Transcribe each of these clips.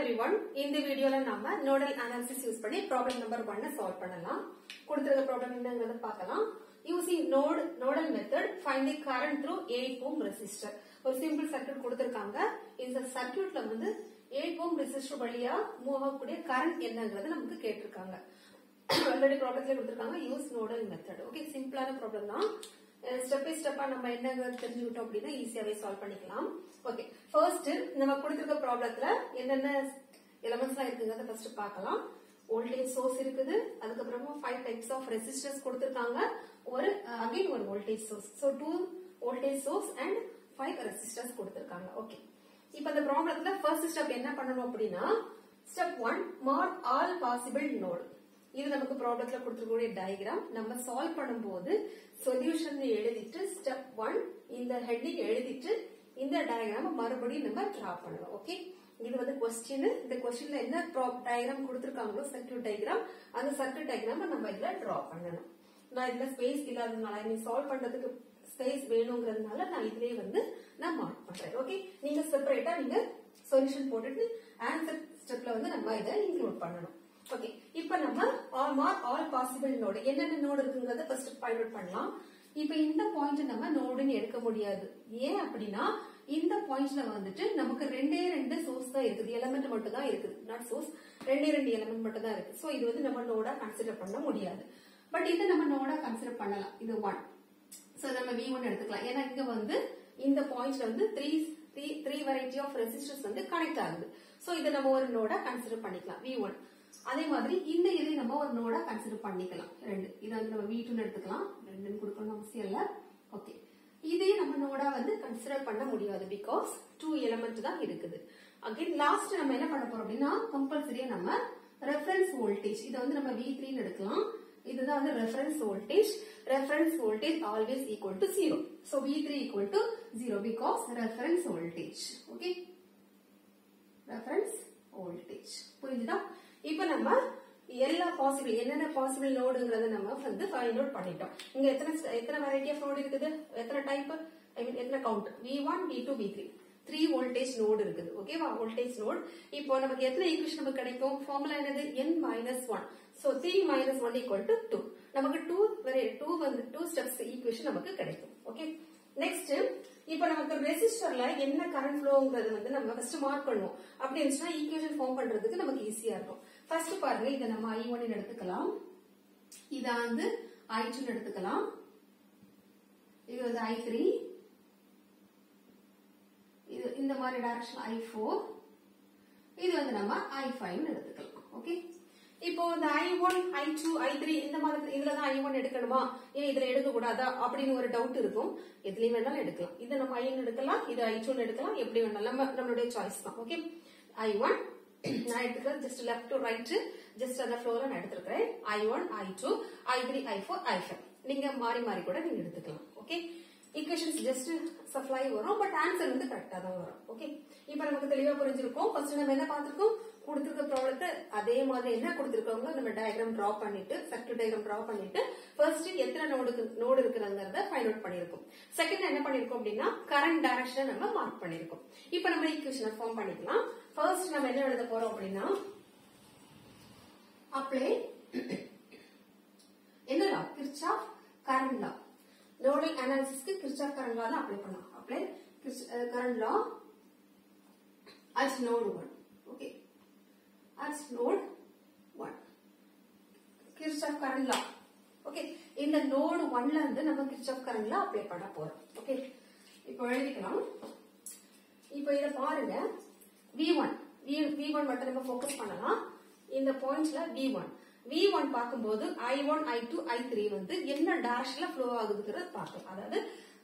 everyone. இந்த வீடியோல நாம நோடல் அனாலிசிஸ் யூஸ் பண்ணி ப்ராப்ளம் நம்பர் 1 சால்வ் பண்ணலாம். கொடுத்திருக்க ப்ராப்ளம் என்னங்கறத பார்க்கலாம். Using nodal method, find the current through 8 ohm resistor. ஒரு சிம்பிள் சர்க்யூட் கொடுத்திருக்காங்க. இந்த சர்க்யூட்ல வந்து 8 ohm resistor வழியா மூவ் ஆகக்கூடிய கரண்ட் என்னங்கறது நமக்கு கேட்டிருக்காங்க. ஆல்ரெடி ப்ராப்ளம்ல கொடுத்திருக்காங்க. Use nodal method. ஓகே, சிம்பிளான ப்ராப்ளம் தான். ஸ்டெப் பை ஸ்டெப்பா நம்ம என்னங்கறது தெரிஞ்சுக்கிட்டோம் அப்படின்னா ஈஸியாவே சால்வ் பண்ணிக்கலாம். ஓகே, ஃபர்ஸ்ட் நம்ம கொடுத்திருக்க ப்ராப்ளத்துல என்னென்ன எலிமெண்ட்ஸ்லாம் இருக்குங்கறத ஃபர்ஸ்ட் பார்க்கலாம். வோல்டேஜ் சோர்ஸ் இருக்குது, அதுக்கப்புறமா 5 டைப்ஸ் ஆஃப் ரெசிஸ்டர்ஸ் கொடுத்திருக்காங்க, ஒரு voltage source. So 2 voltage source and 5 resistors கொடுத்திருக்காங்க. ஓகே, இப்போ இந்த ப்ராப்ளத்துல ஃபர்ஸ்ட் ஸ்டெப் என்ன பண்ணணும் அப்படின்னா, step 1 mark all possible node. இது நமக்கு ப்ராப்ளத்துல கொடுத்திருக்கக்கூடிய டயகிராம். நம்ம சால்வ் பண்ணும்போது சொல்யூஷன் எழுதிட்டு ஸ்டெப் 1 இந்த ஹெட்டிங் எழுதிட்டு இந்த டயகிராம் மறுபடியும் நம்ம டிரா பண்ணலாம். ஓகே, இது வந்து क्वेश्चन. இந்த क्वेश्चनல என்ன டயகிராம் கொடுத்திருக்காங்களோ சர்க்யூட் டயகிராம், அந்த சர்க்யூட் டயகிராம் நம்ம இதுல டிரா பண்ணணும். நான் இதுல ஸ்பேஸ் இல்லாதனால நீ சால்வ் பண்றதுக்கு ஸ்பேஸ் வேணும்ங்கறதுனால நான் இதுலயே வந்து நான் மார்க் பண்றேன். ஓகே, நீங்க செப்பரேட்டா நீங்க சொல்யூஷன் போட்டுட்டு ஆன்சர் ஸ்டெப்ல வந்து நம்ம இத இன்க்ளூட் பண்ணணும். ஓகே, இப்போ நம்ம மார்க் ஆல் பாசிபிள் நோட், என்னென்ன நோட் இருக்குங்கறத ஃபர்ஸ்ட் ஃபைண்ட் அவுட் பண்ணலாம். இப்போ இந்த பாயிண்ட் நம்ம நோடுன்னு எடுக்க முடியாது. ஏன் அப்படின்னா இந்த பாயிண்ட்ல வந்துட்டு நமக்கு ரெண்டே சோர்ஸ் தான் இருக்குது, எலிமெண்ட் மட்டும் தான் இருக்குது, நாட் சோர்ஸ். ரெண்டே எலிமெண்ட் மட்டும் தான் இருக்கு. சோ இது வந்து நம்ம நோடா கன்சிடர் பண்ண முடியாது. பட் இது நம்ம நோடா கன்சிடர் பண்ணலாம். இது 1. சோ நம்ம V1 எடுத்துக்கலாம். ஏன்னா இங்க வந்து இந்த பாயிண்ட்ல வந்து 3 வெரைட்டி ஆஃப் ரெசிஸ்டர்ஸ் வந்து கனெக்ட் ஆகுது. சோ இத நம்ம ஒரு நோடா கன்சிடர் பண்ணிக்கலாம், V1. அதே மாதிரி இந்த இதை நம்ம ஒரு நோடா கன்சிடர் பண்ணிக்கலாம், 2. இத வந்து நம்ம V2 எடுத்துக்கலாம், 2 கொடுக்கணும் அவசியம் இல்ல. ஓகே, இதே நம்ம நோடா வந்து கன்சிடர் பண்ண முடியாது, பிகாஸ் 2 எலிமெண்ட் தான் இருக்குது. அகைன் லாஸ்ட் நம்ம என்ன பண்ண போறோம் அப்படின்னா, கம்பல்சரியா நம்ம ரெஃபரன்ஸ் வோல்டேஜ், இத வந்து நம்ம V3 ன்னு எடுக்கலாம். இதுதான் வந்து reference voltage. Reference voltage always equal to 0. So V3 equal to 0 because reference voltage. Okay, reference voltage புரிஞ்சுதா? இப்போ நம்ம எல்லா பாசிபிள் என்னென்ன பாசிபிள் நோடுங்கறத நம்ம வந்து ஃபைண்ட் அவுட் பண்ணிட்டோம். இங்க எத்தனை வெரைட்டி ஆஃப் நோட் இருக்குது, எத்தனை டைப், ஐ மீன் எத்தனை count, V1 V2 V3, 3 voltage note இருக்குது. ஓகேவா, வோல்டேஜ் நோட். இப்போ நமக்கு எத்தனை ஈக்குவேஷன் நமக்கு கிடைக்கும், ஃபார்முலா என்னது, n-1. சோ 3 - 1 = 2. நமக்கு 2 ஸ்டெப்ஸ் ஈக்குவேஷன் நமக்கு கிடைக்கும். ஓகே, நெக்ஸ்ட் இப்போ நமக்கு ரெசிஸ்டர்ல என்ன கரண்ட் ஃப்ளோங்கிறது வந்து நம்ம ஃபர்ஸ்ட் மார்க் பண்ணுவோம். அப்படி இருந்துச்சுன்னா ஈக்குவேஷன் ஃபார்ம் பண்றதுக்கு நமக்கு ஈஸியா இருக்கும். ஃபர்ஸ்ட் பாருங்க, இத நம்ம I1 ன்னு எடுத்துக்கலாம், இத வந்து I2 ன்னு எடுத்துக்கலாம், இது வந்து I3, இது இந்த மாதிரி டைரக்ஷன் I4, இது வந்து நம்ம I5 ன்னு எடுத்துக்கலாம். ஓகே, இப்போ இந்த I1 I2 I3 இந்த மாதிரி இதுலதான் I1 எடுக்கணுமா, ஏன் இதுல எடுக்க கூடாதா அப்படின்னு ஒரு டவுட் இருக்கும். எதுலயும் வேணாலும் எடுக்கலாம். இதை நம்ம I1 எடுக்கலாம், இது I2 எடுக்கலாம், எப்படி வேணாலும் நம்மளுடைய சாய்ஸ் தான். ஓகே, I1 நான் எடுத்துக்கிறேன், just left to right, just அந்த ஃப்ளோல நான் எடுத்துக்கிறேன். I1 I2 I3 I4 I5 நீங்க மாறி மாறி கூட நீங்க எடுத்துக்கலாம். ஓகே, ஈக்குவேஷன்ஸ் ஜஸ்ட் சப்ளை வரும், பட் ஆன்சர் வந்து கரெக்டா தான் வரும். ஓகே, இப்போ நமக்கு தெளிவா புரிஞ்சிருக்கும். ஃபர்ஸ்ட் நம்ம என்ன பார்த்திருக்கோம், கொடுத்திருக்க ப்ராப்ளத்தை அதே மாதிரி என்ன கொடுத்திருக்கோங்களோ நம்ம டயகிராம் டிரா பண்ணிட்டு, சர்க்யூட் டயகிராம் டிரா பண்ணிட்டு ஃபர்ஸ்ட் எத்தனை நோடு இருக்குறங்கறத ஃபைண்ட் அவுட் பண்ணிருக்கோம். செகண்ட் என்ன பண்ணிருக்கோம் அப்படின்னா, கரண்ட் டைரக்ஷனை நம்ம மார்க் பண்ணிருக்கோம். இப்போ நம்ம ஈக்குவேஷனை ஃபார்ம் பண்ணிக்கலாம். ஃபர்ஸ்ட் நம்ம என்ன எழுத போறோம் அப்படின்னா, அப்ளை என்ன law, Kirchhoff current law. Nodal அனாலிசிஸ்க்கு கிர்ச்சாஃப் கரண்ட் லா தான் அப்ளை பண்ணலாம். Apply current law at node 1. Okay, at node 1 Kirchhoff current law. Okay, இந்த நோட் 1ல இருந்து நம்ம கிர்ச்சாஃப் கரண்ட் லா அப்ளை பண்ண போறோம். ஓகே, இப்போ எழுதிக்கலாம். இப்போ இத பாருங்க, V1 மட்டும் நம்ம ஃபோக்கஸ் பண்ணலாம். இந்த பாயிண்ட்ஸ்ல V1 பாக்கும்போது I1 I2 I3 வந்து என்ன டைரக்ஷன்ல ஃப்ளோ ஆகுதுங்கறத பார்க்கலாம். அதாவது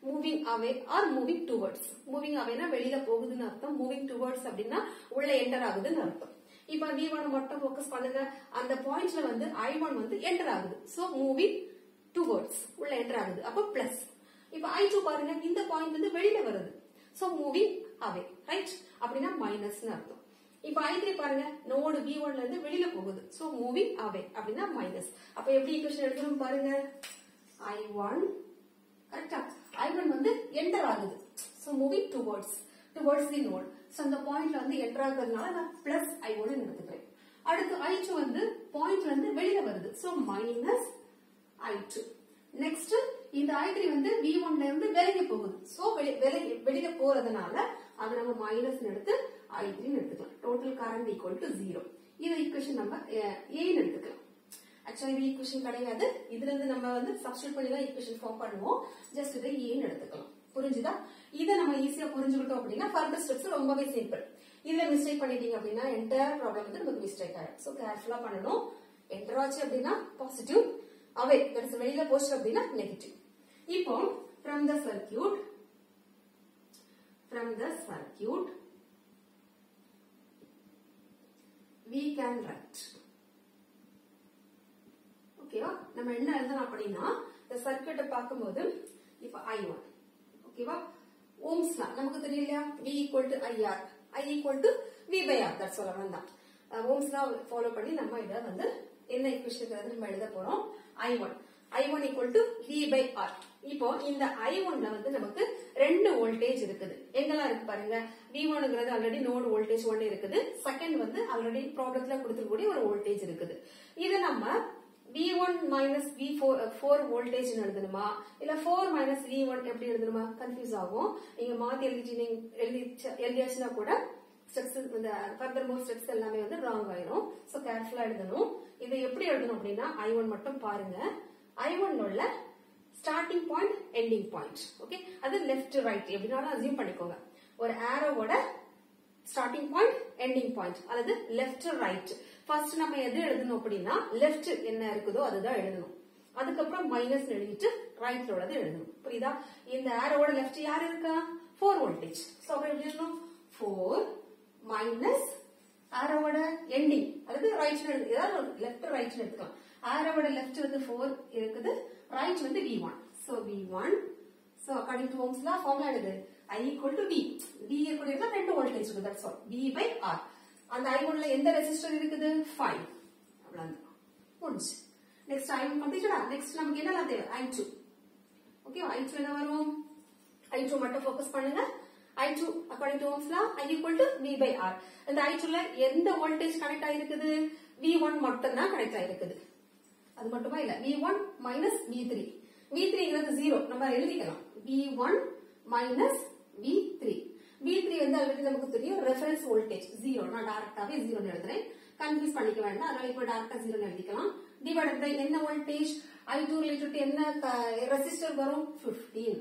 moving away or moving towards. Moving அவேனா வெளியில போகுதுன்னு அர்த்தம், மூவிங் டுவர்ட்ஸ் அப்படின்னா உள்ள என்டர் ஆகுதுன்னு அர்த்தம். இப்ப V1 மட்டும் ஃபோக்கஸ் பண்ணுங்க. அந்த பாயிண்ட்ஸ்ல வந்து I1 வந்து என்டர் ஆகுது, சோ மூவிங் டுவர்ட்ஸ், உள்ள என்டர் ஆகுது, அப்ப பிளஸ். இப்ப I2 பாருங்க, இந்த பாயிண்ட் வந்து வெளியில வருது, சோ மூவிங் அவே, ரைட், அப்படின்னா மைனஸ்னு அர்த்தம். இப்ப I3 பாருங்க, நோடு V1ல இருந்து வெளியில போகுது, சோ மூவிங் அவே அப்படின்னா மைனஸ். அப்ப எப்படி ஈக்குவேஷன் எடுக்கணும் பாருங்க, I1 கரெக்ட்டா, I1 வந்து என்டர் ஆகுது, so moving towards the node. So அந்த பாயிண்ட்ல வந்து என்டர் ஆகுறதுனால நான் பிளஸ் I1 எடுத்துக்கிறேன். அடுத்து I2 வந்து பாயிண்ட்ல இருந்து வெளியில வருது, சோ மைனஸ் I2. நெக்ஸ்ட் இந்த I3 வந்து V1 ல இருந்து வெளியே போகுது, சோ வெளியில போறதுனால அது நம்ம மைனஸ் எடுத்து I3 எடுத்துக்கலாம். Total current equal to 0. இது ஈக்குவேஷன் நம்ம A எடுத்துக்கலாம். ஆக்சுவலா இது ஈக்குவேஷன் கிடையாது, இதுல இருந்து நம்ம வந்து சப்ஸ்டிட்யூட் பண்ணி தான் ஈக்குவேஷன் ஃபார்ம் பண்ணுவோம். ஜஸ்ட் இதை A எடுத்துக்கலாம். புரிஞ்சுதா? இதை நம்ம ஈஸியா புரிஞ்சுக்கிட்டோம் அப்படின்னா ஃபர்தர் ஸ்டெப்ஸ் ரொம்பவே சிம்பிள். இதுல மிஸ்டேக் பண்ணிட்டீங்க அப்படின்னா என்டையர் ப்ராப்ளம் வந்து நமக்கு மிஸ்டேக் ஆயிடும். சோ கேர்ஃபுல்லா பண்ணணும். என்டர் ஆச்சு அப்படின்னா பாசிட்டிவ், அவே வெளியில போச்சு அப்படின்னா நெகட்டிவ். இப்போ from the circuit we can write. ஓகேவா? நம்ம என்ன எழுதலாம் அப்படின்னா இந்த சர்க்யூட்டை பார்க்கும்போது இப்ப I1 ஓகேவா, ஓம்ஸ் லா நமக்கு தெரியலையா, V equal to IR, I equal to V by R, that's all. அவ்வளவுதான். ஓம்ஸ் லா ஃபாலோ பண்ணி நம்ம இத வந்து என்ன ஈக்குவேஷன் நம்ம எழுத போறோம். I1 equal to V by R. இப்போ இந்த I1 ல வந்து நமக்கு ரெண்டு வோல்டேஜ் இருக்குது. எங்கெல்லாம் இருக்கு பாருங்க. V1ங்கிறது ஆல்ரெடி நோட் வோல்டேஜ் 1 இருக்குது. செகண்ட் வந்து ஆல்ரெடி ப்ராப்ளத்துல கொடுத்திருக்கக்கூடிய ஒரு வோல்டேஜ் இருக்குது. இத நம்ம V1 minus V4 வோல்டேஜ் எழுதணுமா இல்ல 4 minus V1 எப்படி எழுதணுமா கன்ஃபியூஸ் ஆகும். நீங்க மாத்தி எழுதியாச்சுன்னா கூட ஸ்டெப்ஸ் இந்த ஃபர்தர் மோர் ஸ்டெப்ஸ் எல்லாமே வந்து ராங் ஆயிரும். சோ கேர்ஃபுல்லா எழுதணும். இதை எப்படி எழுதணும் அப்படின்னா I1 மட்டும் பாருங்க. I1 உள்ள starting point ending point, okay, அது லெஃப்ட் ரைட் எப்படினாலும் அசியூம் பண்ணிக்கோங்க. ஒரு ஆரோவோட ஸ்டார்டிங் பாயிண்ட் எண்டிங் பாயிண்ட் அல்லது லெஃப்ட் ரைட். ஃபர்ஸ்ட் நம்ம எது எழுதணும் அப்படின்னா லெஃப்ட் என்ன இருக்குதோ அதுதான் எழுதணும். அதுக்கப்புறம் மைனஸ் எழுதிட்டு ரைட்ல உள்ளது எழுதணும். புரியுதா? இந்த ஆரோவோட லெஃப்ட் யார் இருக்கா? 4 வோல்டேஜ். சோ அப்ப எப்படி எழுதணும்? 4 மைனஸ் ஆரோவோட எண்டிங் அல்லது ரைட்ல எழுது, ஏதாவது லெஃப்ட் ரைட்ல எடுத்துக்கலாம். ஆரோவோட லெஃப்ட் வந்து 4 இருக்குது, ரைட் வந்து V1. So V1. So according to Ohm's law formula எழுது. I equal to V. V equal to ரெண்டு வோல்டேஜ் இருக்கு, that's all. V by R. அந்த I1 ல எந்த ரெசிஸ்டர் இருக்குது? 5. அவ்வளவுதான். முடிஞ்சு. Next I1 கம்ப்ளீட்டடா? நெக்ஸ்ட் நமக்கு என்னலாம் தேவை? I2. ஓகே, I2 என்ன வரும்? I2 மட்டும் ஃபோக்கஸ் பண்ணுங்க. I2 according to Ohm's law I equal to V by R. இந்த I2 ல எந்த வோல்டேஜ் கனெக்ட் ஆயிருக்குது? V1 மட்டும் தான் கனெக்ட் ஆயிருக்குது. அது மட்டுமா இல்ல, V1 minus V3. V3ங்கிறது 0 நம்ம எழுதிக்கலாம். V1 minus V3. V3 வந்து ஆல்ரெடி நமக்கு தெரியும் ரெஃபரன்ஸ் வோல்டேஜ் 0. நான் டைரக்டாவே 0 னு எழுதுறேன். கன்ஃபியூஸ் பண்ணிக்க வேண்டாம். அதனால இப்போ டைரக்டா 0 னு எழுதிக்கலாம். டிவைடட் பை என்ன வோல்டேஜ்? I2 ரிலேட்டட் டு என்ன ரெசிஸ்டர் வரும்? 15.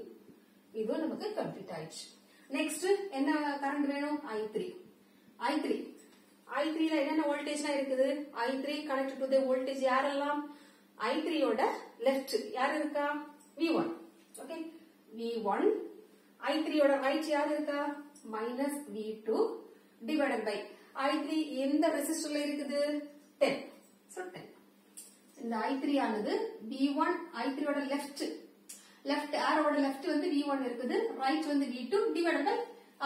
இது நமக்கு கம்ப்ளீட் ஆயிடுச்சு. நெக்ஸ்ட் என்ன கரண்ட் வேணும்? I3 ல என்னென்ன வோல்டேஜ்லாம் இருக்குது? I3 connected to the voltage யாரெல்லாம்? I3 யோட லெஃப்ட் யார் இருக்கா? V1. Okay, V1. I3 யோட ரைட் யார் இருக்கா? Minus V2 divided by I3 எந்த ரெசிஸ்டர்ல இருக்குது? 10. சோ 10. இந்த I3 ஆனது V1 I3 யோட லெஃப்ட் ஆரோட லெஃப்ட் வந்து V1 இருக்குது, ரைட் வந்து V2 டிவைடட் பை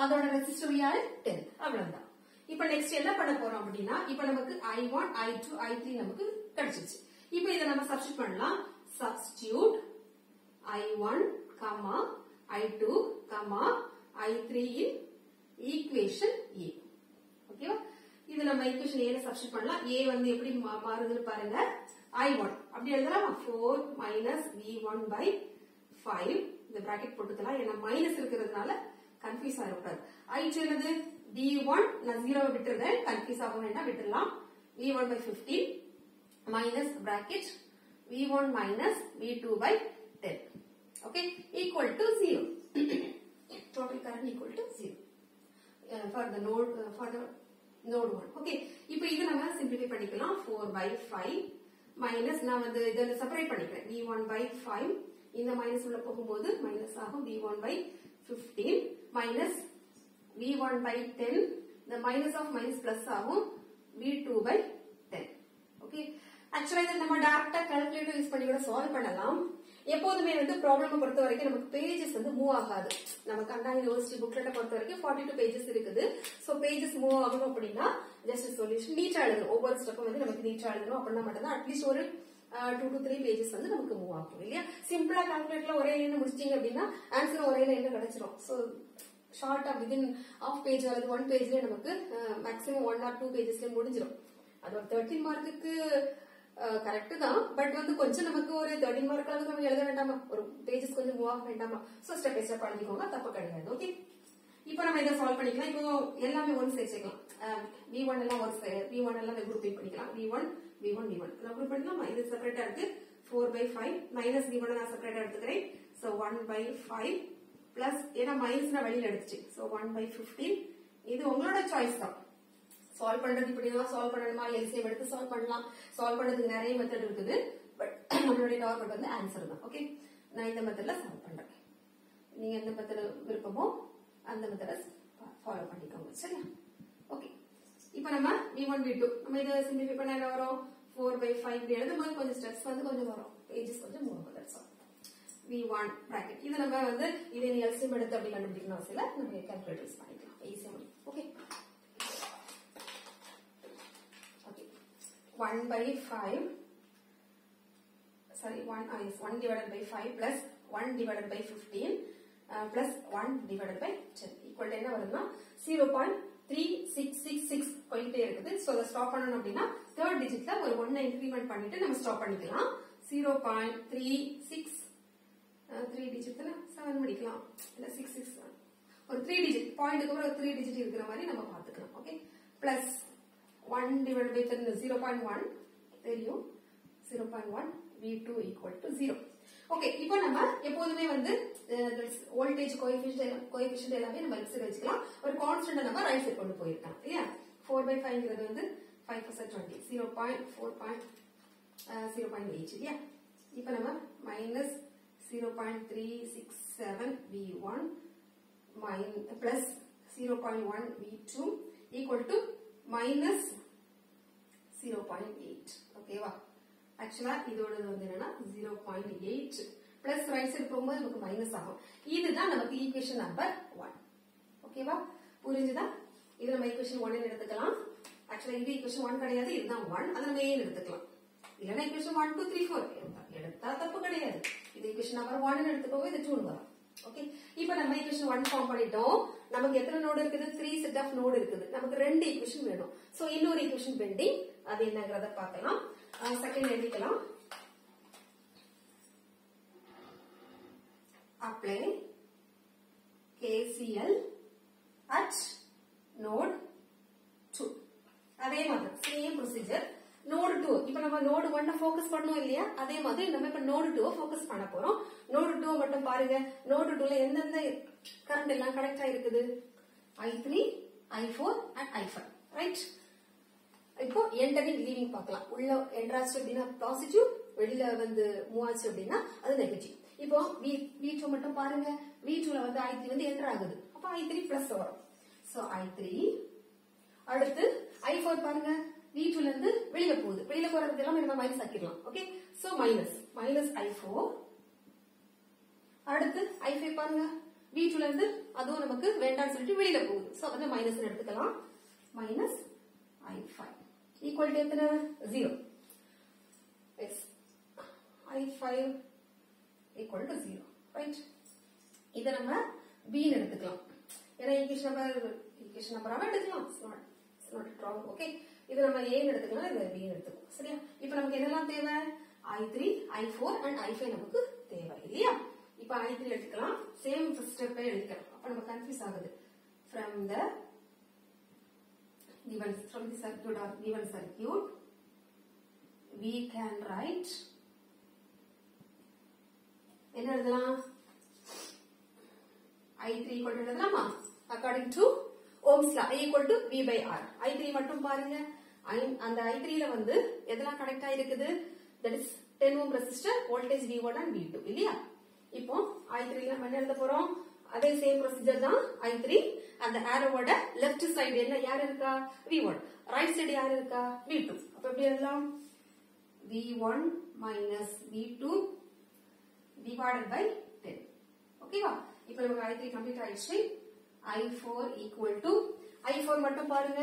அதோட ரெசிஸ்டர் யாரு? 10. அவ்வளவுதான். இப்போ நெக்ஸ்ட் என்ன பண்ண போறோம் அப்படின்னா இப்போ நமக்கு I1 I2 I3 நமக்கு கிடைச்சிருச்சு. இப்போ இத நம்ம சப்ஸ்டிட்யூட் பண்ணலாம். Substitute I1, I2, I3 in equation A. ஓகேவா? இது நம்ம ஈக்குவேஷன் A ல சப்ஸ்டிட்யூட் பண்ணலாம். A வந்து எப்படி மாறுதுன்னு பாருங்க. I1 அப்படி எழுதலாமா? 4 minus V1 by 5. இந்த பிராக்கெட் போட்டுக்கலாம், ஏன்னா மைனஸ் இருக்கிறதுனால கன்ஃபியூஸ் ஆகக்கூடாது. I2 என்னது? V1 நான் 0 விட்டுறேன், கன்ஃபியூஸ் ஆக வேண்டாம், விட்டுறலாம். V1 by 15 minus bracket V1 minus V2 by 10. Okay, equal to 0. Total current equal to 0 for the node 1. Okay, இப்போ இது நம்ம சிம்பிளிஃபை பண்ணிக்கலாம். 4 by 5 மைனஸ் நான் வந்து இத செப்பரேட் பண்ணிக்கிறேன். V1 by 5 இந்த மைனஸ் உள்ள போகும்போது மைனஸ் ஆகும். V1 by 15 minus V1 by 10 the minus of minus plus ஆகும். V2 by 10. Okay, ஆக்சுவலா இத நம்ம டைரக்டா கால்குலேட்டர் யூஸ் பண்ணி கூட சால்வ் பண்ணலாம். எப்போதுமே வந்து ப்ராப்ளம் பொறுத்த வரைக்கும் நமக்கு பேजेस வந்து மூவ் ஆகாது. நமக்கு அண்ணா யுனிவர்சிட்டி புக்லெட்ட பொறுத்த வரைக்கும் 42 பேजेस இருக்குது. சோ பேजेस மூவ் ஆகணும் அப்படினா ஜஸ்ட் சொல்யூஷன் நீட்டா எழுதணும். ஒவ்வொரு ஸ்டெப்பும் வந்து நமக்கு நீட்டா எழுதணும். அப்படினா மட்டும் தான் அட்லீஸ்ட் ஒரு 2 to 3 பேजेस வந்து நமக்கு மூவ் ஆகும் இல்லையா? சிம்பிளா கால்குலேட்டர்ல ஒரே லைன்ல முடிச்சிட்டீங்க அப்படினா ஆன்சர் ஒரே லைன்ல கிடைச்சிரும். சோ ஷார்ட்டா வித்தின் ஆஃப் பேஜ் அல்லது 1 பேஜ்ல நமக்கு மேக்ஸிமம் 1 or 2 பேஜஸ்ல முடிஞ்சிடும். அது ஒரு 13 மார்க்குக்கு கரெக்ட் தான். பட் வந்து கொஞ்சம் நமக்கு ஒரு 13 மார்க் அளவுக்கு நம்ம எழுத வேண்டாமா, ஒரு பேஜஸ் கொஞ்சம் மூவ் ஆக வேண்டாமா. சோ ஸ்டெப் பை ஸ்டெப் பண்ணிக்கோங்க, தப்பு கிடையாது. ஓகே, இப்போ நம்ம இதை சால்வ் பண்ணிக்கலாம். இப்போ எல்லாமே ஒன் சேர்த்துக்கலாம். v1 எல்லாம் ஒரு v1 எல்லாம் குரூப் பண்ணிக்கலாம். v1 v1 v1 நான் குரூப் பண்ணிக்கலாம். இது செப்பரேட்டா இருக்கு. 4/5 மைனஸ் v1 நான் செப்பரேட்டா எடுத்துக்கிறேன். சோ 1/5 பிளஸ் ஏன்னா மைனஸ் நான் வெளியில எடுத்துச்சு. சோ 1/15. இது உங்களோட சாய்ஸ் தான். சால்வ் பண்றது இப்படிலாம் சால்வ் பண்ணணுமா, எல்சிஎம் எடுத்து சால்வ் பண்ணலாம். சால்வ் பண்றதுக்கு நிறைய மெத்தட் இருக்குது. பட் நம்மளுடைய டார்கெட் வந்து ஆன்சர் தான். ஓகே, நான் இந்த மெத்தட்ல சால்வ் பண்றேன். நீங்க எந்த மெத்தட் விருப்பமோ அந்த மெத்தட ஃபாலோ பண்ணிக்கோங்க. சரியா? ஓகே, இப்போ நம்ம v1 v2 நம்ம இதை சிம்பிளிஃபை பண்ண என்ன வரும்? 4/5 எழுதும்போது கொஞ்சம் ஸ்டெப்ஸ் வந்து கொஞ்சம் வரும், பேஜஸ் கொஞ்சம் மூவ் ஆகும். That's all. v1 பிராக்கெட் இது நம்ம வந்து இதை நீ எல்சிஎம் எடுத்து அப்படி கண்டுபிடிக்கணும் அவசியம் இல்லை. நம்ம கால்குலேட் யூஸ் பண்ணிக்கலாம், ஈஸியா முடியும். Okay, 1/5 sorry 1 divided by 5 plus 1 divided by 15 plus 1 divided by 10 equal to என்ன வருதுன்னா 0.3666 போயிட்டே இருக்குது. சோ அத ஸ்டாப் பண்ணனும் அப்படினா third digitல ஒரு 1 இன்கிரிமென்ட் பண்ணிட்டு நம்ம ஸ்டாப் பண்ணிக்கலாம். 0.36 3 டிஜிட்ல 7 முடிக்கலாம். இல்ல 66 ஒரு 3 டிஜிட் பாயிண்ட்க்கு அப்புறம் 3 டிஜிட் இருக்கிற மாதிரி நம்ம பாத்துக்கலாம். ஓகே, பிளஸ் 1 divided by 10 0.1 தெரியும். 0.1 v2 equal to 0. ஓகே, இப்போ நம்ம எப்போதுமே வந்து வோல்டேஜ் கோஎஃபிஷியன்ட் எல்லாமே நம்ம லெஃப்ட் சைடு வச்சுக்கலாம். ஒரு கான்ஸ்டன்ட் நம்ம ரைட் சைடு கொண்டு போயிருக்கோம் இல்லையா? 4/5ங்கிறது வந்து 5% 20 0.8 இல்லையா? இப்போ நம்ம minus 0.367 v1 plus 0.1 v2 equal to minus 0.8. ஓகேவா? ஆக்சுவலா இதோட வந்து என்னன்னா 0.8 பிளஸ் ரைட் சைடு போகும்போது நமக்கு மைனஸ் ஆகும். இதுதான் நமக்கு ஈக்குவேஷன் நம்பர் 1. ஓகேவா? புரிஞ்சுதா? இது நம்ம ஈக்குவேஷன் 1 எடுத்துக்கலாம். ஆக்சுவலா இது ஈக்குவேஷன் 1 கிடையாது, இதுதான் 1. அதை நம்ம ஏன் எடுத்துக்கலாம். இல்லைன்னா ஈக்குவேஷன் 1 2 3 4 எடுத்தா தப்பு கிடையாது. இது ஈக்குவேஷன் நம்பர் 1 எடுத்துக்கோங்க, இது 2 வரும். ஓகே, இப்போ நம்ம ஈக்குவேஷன் 1 ஃபார்ம் பண்ணிட்டோம். நமக்கு எத்தனை நோடு இருக்குது? 3 செட் ஆஃப் நோடு இருக்குது. நமக்கு 2 ஈக்குவேஷன் வேணும். சோ இன்னொரு ஈக்குவேஷன் பெண்டிங், அது என்னங்கறத பார்க்கலாம். செகண்ட் எழுதிக்கலாம். Apply KCL at node 2. அதே மாதிரி சேம் ப்ரொசீஜர். நோடு 2 இப்ப நம்ம நோடு 1 ஃபோக்கஸ் பண்ணோம் இல்லையா? அதே மாதிரி நம்ம இப்ப நோடு 2 ஃபோக்கஸ் பண்ண போறோம். நோடு 2 மட்டும் பாருங்க. நோடு 2ல எந்தெந்த கரண்ட் எல்லாம் கனெக்ட் ஆயிருக்குது? I3, I4 and I5. Right? இப்போ என்டரிங் லீவிங் பார்க்கலாம். உள்ள என்ட்ராச்சு அப்படின்னா பாசிட்டிவ், வெளியில வந்து மூவ் ஆச்சு அப்படின்னா அது நெகட்டிவ். இப்போ V2 மட்டும் பாருங்க. V2ல வந்து I3 வந்து என்டர் ஆகுது. அப்ப I3 பிளஸ் வரும். So I3. அடுத்து I4 பாருங்க. V2ல இருந்து வெளியில போகுது. வெளியில போறது எல்லாம் நம்ம மைனஸ் ஆக்கிடலாம். Okay, so minus I4. அடுத்து I5 பாருங்க. V2ல இருந்து அதுவும் நமக்கு வேண்டாம்னு சொல்லிட்டு வெளியில போகுது. சோ வந்து மைனஸ் எடுத்துக்கலாம். மைனஸ் I5 ஈக்குவல் டு எத்தனை? 0. Yes, I5 equal to 0. Right? இத நம்ம B ன்னு எடுத்துக்கலாம். ஏன்னா ஈக்குவேஷன் நம்பராவே எடுக்கலாம். It's not wrong. ஓகே, இது நம்ம A ன்னு எடுத்துக்கலாம், இது B ன்னு எடுத்துக்கலாம். சரியா? இப்போ நமக்கு என்னெல்லாம் தேவை? I3, I4 and I5 நமக்கு தேவை இல்லையா? இப்போ I3 எடுத்துக்கலாம். சேம் ஸ்டெப்பை எடுக்கலாம். அப்ப நம்ம கன்ஃபியூஸ் ஆகுது. From the circuit or given circuit, we can write என்ன எழுதலாம்? I3 equal to எழுதலாமா? According to Ohm's law, I equal to V by R. I3 மட்டும் பாருங்க. அந்த I3ல வந்து எதெல்லாம் கனெக்ட் ஆயிருக்குது? That is 10 ohm resistor, voltage V1 and V2 இல்லையா? இப்போ I3ல நம்ம என்ன எழுத போறோம்? அதே சேம் ப்ரொசீஜர் தான். I3 அந்த ஆரோவோட லெஃப்ட் சைடு என்ன யார் இருக்கா? V1. ரைட் சைடு யார் இருக்கா? V2. அப்ப எப்படி எழுதலாம்? V1 minus V2 divided by 10. ஓகேவா? இப்போ நமக்கு I3 கம்ப்ளீட் ஆயிடுச்சு. I4 equal to I4 மட்டும் பாருங்க.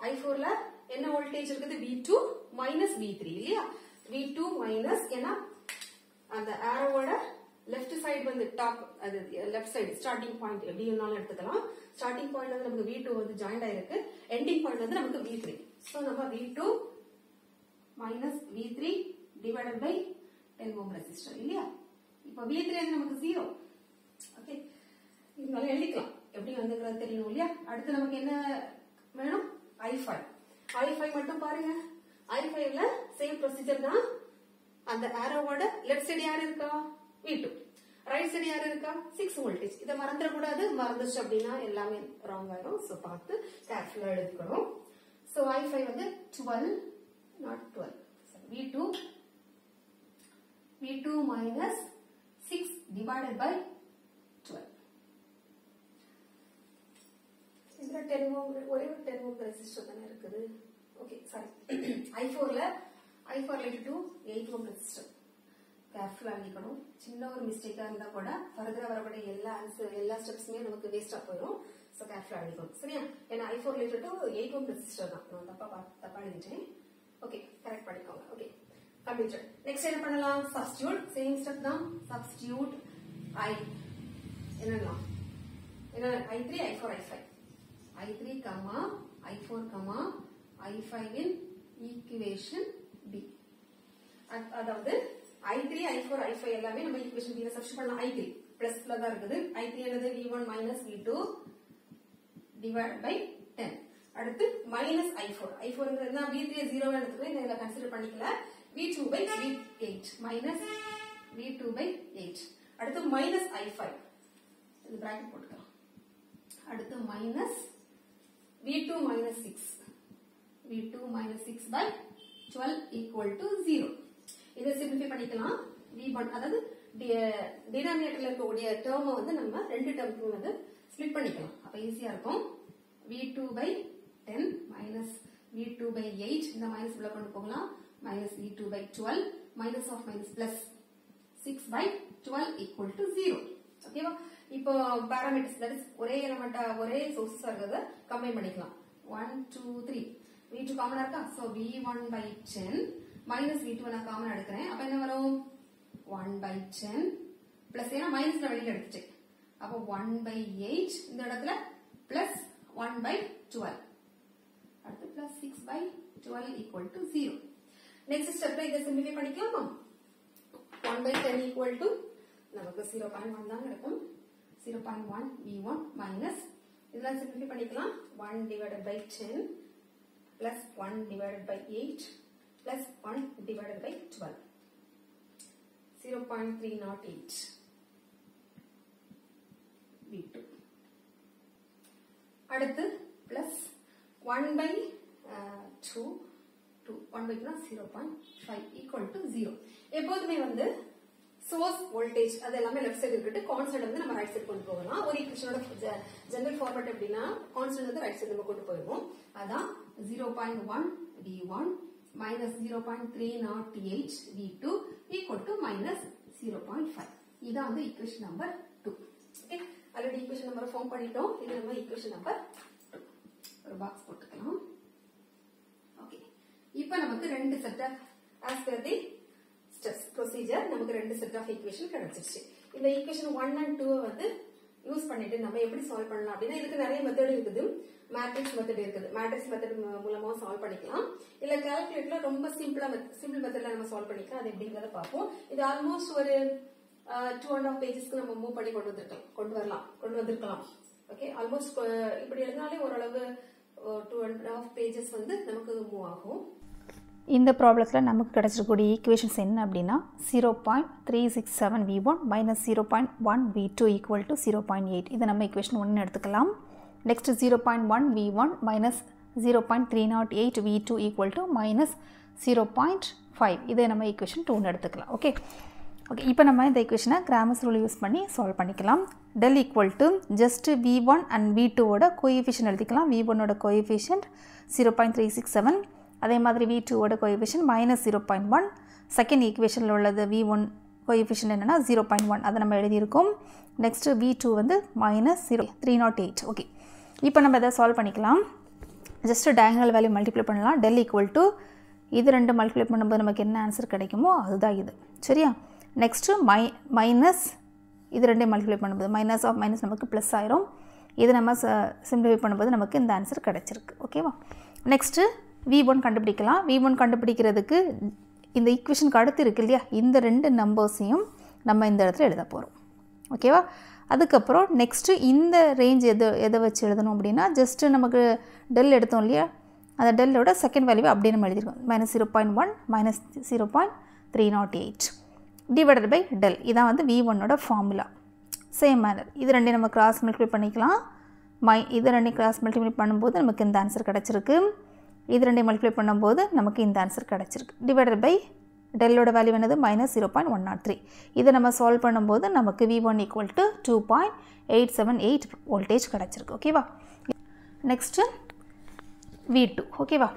I4ல என்ன வோல்டேஜ் இருக்குது? V2 minus V3 இல்லையா? V2 minus ஏன்னா அந்த ஆரோவோட லெஃப்ட் சைடு வந்து டாப் அது லெஃப்ட் சைடு ஸ்டார்டிங் பாயிண்ட் எப்படி வேணாலும் எடுத்துக்கலாம். ஸ்டார்டிங் பாயிண்ட் வந்து நமக்கு V2 வந்து ஜாயிண்ட் ஆயிருக்கு. எண்டிங் பாயிண்ட் வந்து நமக்கு V3. சோ நம்ம V2 minus V3 divided by 10 ohm resistor இல்லையா? இப்போ V3 வந்து நமக்கு 0. ஓகே, இதனால எழுதிக்கலாம். எப்படி வந்துங்கிறது தெரியணும் இல்லையா? அடுத்து நமக்கு என்ன வேணும்? I5. I5 மட்டும் பாருங்க. I5ல சேம் ப்ரொசீஜர் தான். அந்த ஆரோவோட லெஃப்ட் சைடு யார் இருக்கா? V2. ரைட் சைடு யார் இருக்கா? 6 வோல்டேஜ். இதை மறந்துட கூடாது. மறந்துச்சு அப்படின்னா எல்லாமே ராங் ஆயிடும். சோ பார்த்து கேர்ஃபுல்லா எழுதிக்கணும். சோ I5 வந்து 12 not 12. So V2 minus 6 divided by 12. இதுல 10 ohm ஒரே ஒரு 10 ohm ரெசிஸ்டர் தானே இருக்குது. Okay sorry. I4ல 2 8 ohm ரெசிஸ்டர். கேர்ஃபுல்லா எழுதிக்கணும். சின்ன ஒரு மிஸ்டேக்கா இருந்தா கூட ஃபர்தரா வரக்கூடிய எல்லா ஸ்டெப்ஸுமே நமக்கு வேஸ்டா போயிடும். சோ கேர்ஃபுல்லா எழுதிக்கணும். சரியா? ஏன்னா I4 related to 8 ohm resistor தான். நான் தப்பா எழுதிட்டேன். ஓகே, கரெக்ட் பண்ணிக்கோங்க. Okay, completed. நெக்ஸ்ட் என்ன பண்ணலாம்? சப்ஸ்டிட்யூட். சேம் ஸ்டெப் தான். சப்ஸ்டிட்யூட் என்னலாம் என்ன I3 I4 I5 I3 I4 I5 இன் ஈக்குவேஷன் B. அதாவது I3 I4 I5 எல்லாமே நம்ம ஈக்குவேஷன் B ல சப்ஸ்டிட்யூட் பண்ணலாம். I3 பிளஸ்ல தான் இருக்குது. I3 என்னது? V1 minus V2 divided by 10. அடுத்து minus I4. I4ங்கிறது நான் V3 0 ன்னு எடுத்துக்கிறேன். இதை கன்சிடர் பண்ணிக்கல. V2 by V8 minus V2 by 8. அடுத்து minus I5. இந்த பிராக்கெட் போட்டுக்கலாம். அடுத்து minus V2 minus 6. V2 minus 6 by 12 equal to 0. இதை சிம்பிளிஃபை பண்ணிக்கலாம். V1 அதாவது டினாமினேட்டர்ல இருக்கக்கூடிய டேர்மை வந்து நம்ம ரெண்டு டேர்முக்கு வந்து ஸ்ப்ளிட் பண்ணிக்கலாம். அப்ப ஈஸியா இருக்கும். V2 by 10 minus V2 by 8 இந்த மைனஸ் உள்ள கொண்டு போகலாம். minus V2 by 12 minus of minus plus 6 by 12 equal to 0. ஓகேவா? இப்போ பாராமீட்டர்ஸ் தட் இஸ் ஒரே எலிமெண்டா ஒரே சோர்சஸ் இருக்கிறத கம்பைன் பண்ணிக்கலாம். 1 2 3 V2 காமனா இருக்கா? So V1 by 10 minus V2 நான் காமனா எடுக்கிறேன். அப்ப என்ன வரும்? 1 by 10 பிளஸ் ஏன்னா மைனஸ் நான் வெளியில எடுத்துட்டேன். அப்ப 1 by 8 இந்த இடத்துல பிளஸ் 1 by 12 அடுத்து plus 6 by 12 equal to 0. Next ஸ்டெப்ல இதை சிம்பிளிஃபை பண்ணிக்கலாமா? 1 by 10 equal to நமக்கு 0.1 தான் இருக்கும். 0.1 V1 minus இதெல்லாம் சிம்பிளிஃபை பண்ணிக்கலாம். 1 divided by 10 plus 1 divided by 8 plus 1 divided by 12. 0.308 V2. அடுத்து plus 1 by 2 1 by 2 0.5 equal to 0. எப்போதுமே வந்து சோர்ஸ் வோல்டேஜ் அது எல்லாமே லெஃப்ட் சைடு இருக்கட்டு, கான்ஸ்டன்ட் வந்து நம்ம ரைட் சைடு கொண்டு போகலாம். ஒரு ஈக்குவேஷனோட ஜெனரல் ஃபார்மேட் எப்படின்னா கான்ஸ்டன்ட் வந்து ரைட் சைடு நம்ம கொண்டு போயிடுவோம். அதான் 0.1 V1 minus 0.308 V2 equal to minus 0.5. இதான் வந்து equation number 2. Okay, already equation number form பண்ணிட்டோம். இது நம்ம ஈக்குவேஷன் நம்பர் 2. ஒரு பாக்ஸ் போட்டுக்கலாம். ஓகே, இப்போ நமக்கு ரெண்டு set of as per the steps procedure நமக்கு ரெண்டு செட் ஆஃப் ஈக்குவேஷன் கிடைச்சிருச்சு. இந்த ஈக்குவேஷன் 1 and 2 வந்து யூஸ் பண்ணிட்டு நம்ம எப்படி சால்வ் பண்ணலாம் அப்படின்னா இதுக்கு நிறைய மெத்தட் இருக்குது. மேட்ரிக்ஸ் மெத்தட் இருக்குது. மேட்ரிக்ஸ் மெத்தட் மூலமா சால்வ் பண்ணிக்கலாம். இல்ல கால்குலேட்டர்ல ரொம்ப சிம்பிள் மெத்தட்ல நம்ம சால்வ் பண்ணிக்கலாம். அது எப்படிங்கறத பார்ப்போம். இது ஆல்மோஸ்ட் ஒரு 2.5 பேஜஸ்க்கு நம்ம மூவ் பண்ணி கொண்டு வந்திருக்கலாம். ஓகே, ஆல்மோஸ்ட் இப்படி எழுதினாலே ஓரளவு 2.5 பேஜஸ் வந்து நமக்கு மூவ் ஆகும். இந்த ப்ராப்ளத்தில் நமக்கு கிடைச்சிருக்கக்கூடிய ஈக்குவேஷன்ஸ் என்ன அப்படின்னா 0.367 V1 minus 0.1 V2 equal to 0.8. இதை நம்ம ஈக்குவேஷன் 1 எடுத்துக்கலாம். Next 0.1 V1 minus 0.308 V2 equal to minus 0.5. இதை நம்ம ஈக்குவேஷன் 2 எடுத்துக்கலாம். ஓகே, இப்போ நம்ம இந்த ஈக்குவேஷனை கிராமர்ஸ் ரூல் யூஸ் பண்ணி சால்வ் பண்ணிக்கலாம். Del equal to just V1 and V2ஓட கோஎஃபிஷியன்ட் எழுதிக்கலாம். V1ஓட கோஎஃபிஷியன்ட் 0.367, அதே மாதிரி V2ஓட கோஎஃபிஷியன்ட் மைனஸ் 0.1. செகண்ட் ஈக்குவேஷனில் உள்ளது V1 கோஎஃபிஷியன்ட் என்னென்னா 0.1, அதை நம்ம எழுதியிருக்கோம். நெக்ஸ்ட்டு V2 வந்து மைனஸ் 0.308. ஓகே, இப்போ நம்ம இதை சால்வ் பண்ணிக்கலாம். ஜஸ்ட்டு டயகனல் வேல்யூ மல்டிப்ளை பண்ணலாம். டெல் ஈக்குவல் டு இது ரெண்டு மல்டிப்ளை பண்ணும்போது நமக்கு என்ன ஆன்சர் கிடைக்குமோ அதுதான் இது. சரியா? நெக்ஸ்ட்டு மைனஸ் இது ரெண்டையும் மல்டிப்ளை பண்ணும்போது மைனஸ் ஆஃப் மைனஸ் நமக்கு ப்ளஸ் ஆயிரும். இது நம்ம சிம்பிளிஃபை பண்ணும்போது நமக்கு இந்த ஆன்சர் கிடச்சிருக்கு. ஓகேவா? நெக்ஸ்ட்டு V1 கண்டுபிடிக்கலாம். V1 கண்டுபிடிக்கிறதுக்கு இந்த ஈக்குவேஷனுக்கு அடுத்து இருக்குது இல்லையா, இந்த ரெண்டு நம்பர்ஸையும் நம்ம இந்த இடத்துல எழுத போகிறோம். ஓகேவா? அதுக்கப்புறம் நெக்ஸ்ட்டு இந்த ரேஞ்ச் எதை வச்சு எழுதணும் அப்படின்னா, ஜஸ்ட்டு நமக்கு டெல் எடுத்தோம் இல்லையா, அந்த டெல்லோட செகண்ட் வேல்யூவை அப்படியே நம்ம எழுதிருக்கோம். -0.1 -0.308 டிவைடட் பை டெல். இதான் வந்து V1ஓட ஃபார்முலா. சேம் மேனர் இது ரெண்டையும் நம்ம கிராஸ் மல்டிப்ளை பண்ணிக்கலாம். இது ரெண்டையும் கிராஸ் மல்டிப்ளை பண்ணும்போது நமக்கு இந்த ஆன்சர் கிடச்சிருக்கு. இது ரெண்டையும் மல்டிப்ளை பண்ணும்போது நமக்கு இந்த ஆன்சர் கிடச்சிருக்கு. டிவைடட் பை டெல்லோட வேல்யூ என்னது -0.103. இதை நம்ம சால்வ் பண்ணும்போது நமக்கு V1 = 2.878 வோல்டேஜ் கிடச்சிருக்கு. ஓகேவா? Next V2. ஓகேவா?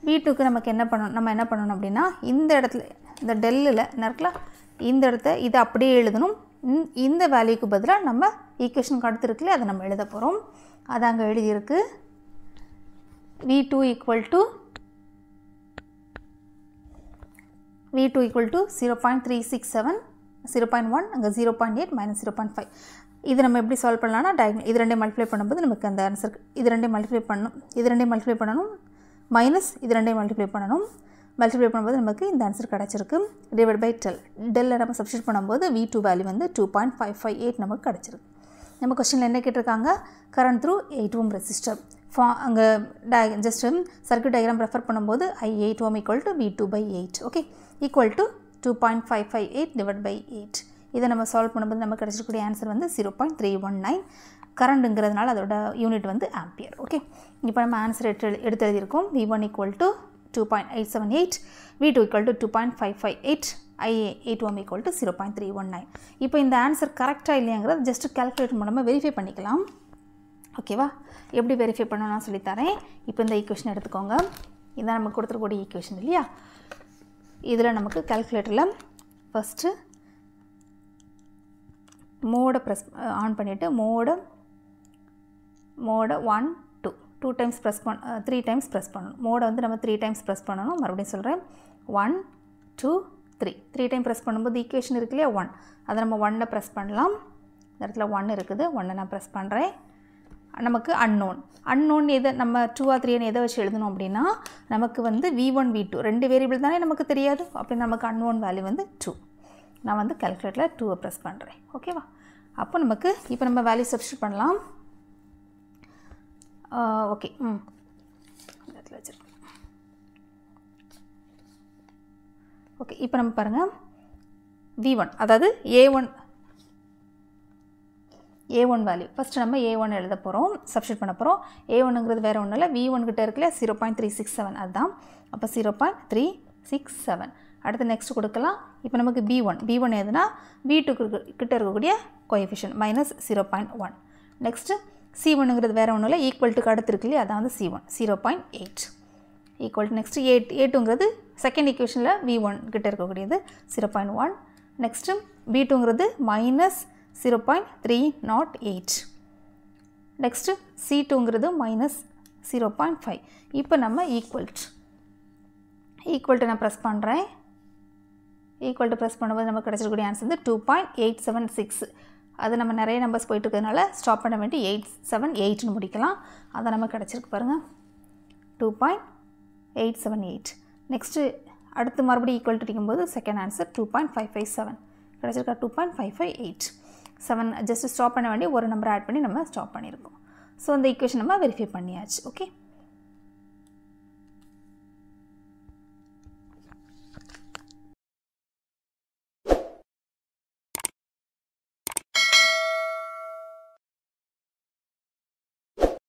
V2க்கு நமக்கு என்ன பண்ணணும் அப்படின்னா, இந்த இடத்துல இந்த டெல்லில் இருக்குல்ல, இந்த இடத்த இதை அப்படியே எழுதணும். இந்த வேல்யூக்கு பதிலாக நம்ம ஈக்குவேஷனுக்கு அடுத்து இருக்குல்ல, அதை நம்ம எழுத போகிறோம். அது அங்கே எழுதியிருக்கு. V2 = 0.367 0.1 அங்கே 0.8 -0.5. இது நம்ம எப்படி சால்வ் பண்ணலாம்னா, இது ரெண்டையும் மல்டிப்ளை பண்ணும்போது நமக்கு அந்த ஆன்சர் இது ரெண்டையும் மல்டிப்ளை பண்ணணும் மைனஸ் இது ரெண்டையும் மல்டிப்ளை பண்ணும்போது நமக்கு இந்த ஆன்சர் கிடச்சிருக்கு. டிவைட் பை டெல்லை நம்ம சப்ஸ்டியூட் பண்ணும்போது V2 வேல்யூ வந்து 2.558 நமக்கு கிடச்சிருக்கு. நம்ம கொஸ்டினில் என்ன கேட்டிருக்காங்க, கரண்ட் த்ரூ 8 ohm ரெசிஸ்டர். அங்கே ஜஸ்ட் சர்க்யூட் டயக்ராம் ரெஃபர் பண்ணும்போது I8 ohm = V2/8. ஓகே, ஈக்குவல் டு 2.558 டிவைட் பை 8. இதை நம்ம சால்வ் பண்ணும்போது நமக்கு கிடச்சிருக்கூடிய ஆன்சர் வந்து 0.319. கரண்ட்டுங்கிறதுனால அதோட யூனிட் வந்து ஆம்பியர். ஓகே, இப்போ நம்ம ஆன்சர் எடுத்து எழுதியிருக்கோம். V1 = 2.878, V2 = 2.558, I8 ohm = 0.319. இப்போ இந்த ஆன்சர் கரெக்டாக இல்லையாங்கிறது ஜஸ்ட் கால்குலேட்டர் மூலமாக வெரிஃபை பண்ணிக்கலாம். ஓகேவா? எப்படி வெரிஃபை பண்ணணும் நான் சொல்லித்தரேன். இப்போ இந்த ஈக்குவேஷன் எடுத்துக்கோங்க. இதான் நமக்கு கொடுத்துருக்கூடிய ஈக்குவேஷன் இல்லையா. இதில் நமக்கு கால்குலேட்டரில் ஃபஸ்ட்டு மோடை ஆன் பண்ணிவிட்டு மோடை 1 2 டைம்ஸ் ப்ரெஸ் 3 டைம்ஸ் ப்ரெஸ் பண்ணணும். மோடை வந்து நம்ம 3 டைம்ஸ் ப்ரெஸ் பண்ணணும். மறுபடியும் சொல்கிறேன், 1 2 3 டைம் ப்ரெஸ் பண்ணும்போது ஈக்குவேஷன் இருக்கு இல்லையா 1, அதை நம்ம 1 ப்ரெஸ் பண்ணலாம். இந்த இடத்துல 1 இருக்குது, 1 நான் ப்ரெஸ் பண்ணுறேன். நமக்கு அன்னோன் எதை நம்ம 2 3 எதை வச்சு எழுதணும் அப்படின்னா, நமக்கு வந்து V1 V2 ரெண்டு வேரியபிள் தானே நமக்கு தெரியாது. அப்படி நமக்கு அன்னோன் வேல்யூ வந்து 2. நான் வந்து கால்குலேட்டரில் 2 ப்ரெஸ் பண்ணுறேன். ஓகேவா? அப்போ நமக்கு இப்போ நம்ம வேல்யூ சப்ஸ்டியூட் பண்ணலாம். ஓகே, இடத்துல வச்சுருக்கேன். ஓகே, இப்போ நம்ம பாருங்கள், V1 அதாவது A1 வேல்யூ ஃபஸ்ட்டு நம்ம A1 எழுத போகிறோம், சப்ஸ்டியூட் பண்ண போகிறோம். A1ங்கிறது வேறு ஒன்றும் இல்லை, V1 கிட்ட இருக்குல்ல 0.367 அதுதான். அப்போ 0.367. அடுத்து நெக்ஸ்ட் கொடுக்கலாம். இப்போ நமக்கு B1 எதுனா V2 கிட்ட இருக்கக்கூடிய கோஎஃபிஷியன்ட் -0.1. நெக்ஸ்ட்டு C1ங்கிறது வேறு ஒன்றும் இல்லை, ஈக்குவல்ட்டுக்கு அடுத்து இருக்கு இல்லையா, அதான் வந்து C1 0.8 ஈக்குவல் டு நெக்ஸ்ட்டு A2ங்கிறது செகண்ட் ஈக்குவேஷனில் V1 கிட்ட இருக்கக்கூடியது 0.1. நெக்ஸ்ட்டு B2ங்கிறது -0.308. நெக்ஸ்ட்டு C2ங்கிறது -0.5. இப்போ நம்ம ஈக்குவல் டு நான் ப்ரெஸ் பண்ணுறேன். ஈக்குவல் டு ப்ரெஸ் பண்ணும்போது நமக்கு கிடச்சிருக்கூடிய ஆன்சர் வந்து 2.876. அது நம்ம நிறைய நம்பர்ஸ் போயிட்டு இருக்கிறதுனால ஸ்டாப் பண்ண வேண்டி 878ன்னு முடிக்கலாம். அதை நம்ம கிடச்சிருக்கு பாருங்கள், 2.878. நெக்ஸ்ட்டு அடுத்து மறுபடியும் ஈக்குவல் டு அடிக்கும்போது செகண்ட் ஆன்சர் 2.557 கிடச்சிருக்கா, 2.558. 7 ஜஸ்ட் ஸ்டாப் பண்ண வேண்டி ஒரு நம்பர் ஆட் பண்ணி நம்ம ஸ்டாப் பண்ணியிருக்கோம். ஸோ இந்த ஈக்குவேஷன் நம்ம வெரிஃபை பண்ணியாச்சு. ஓகே.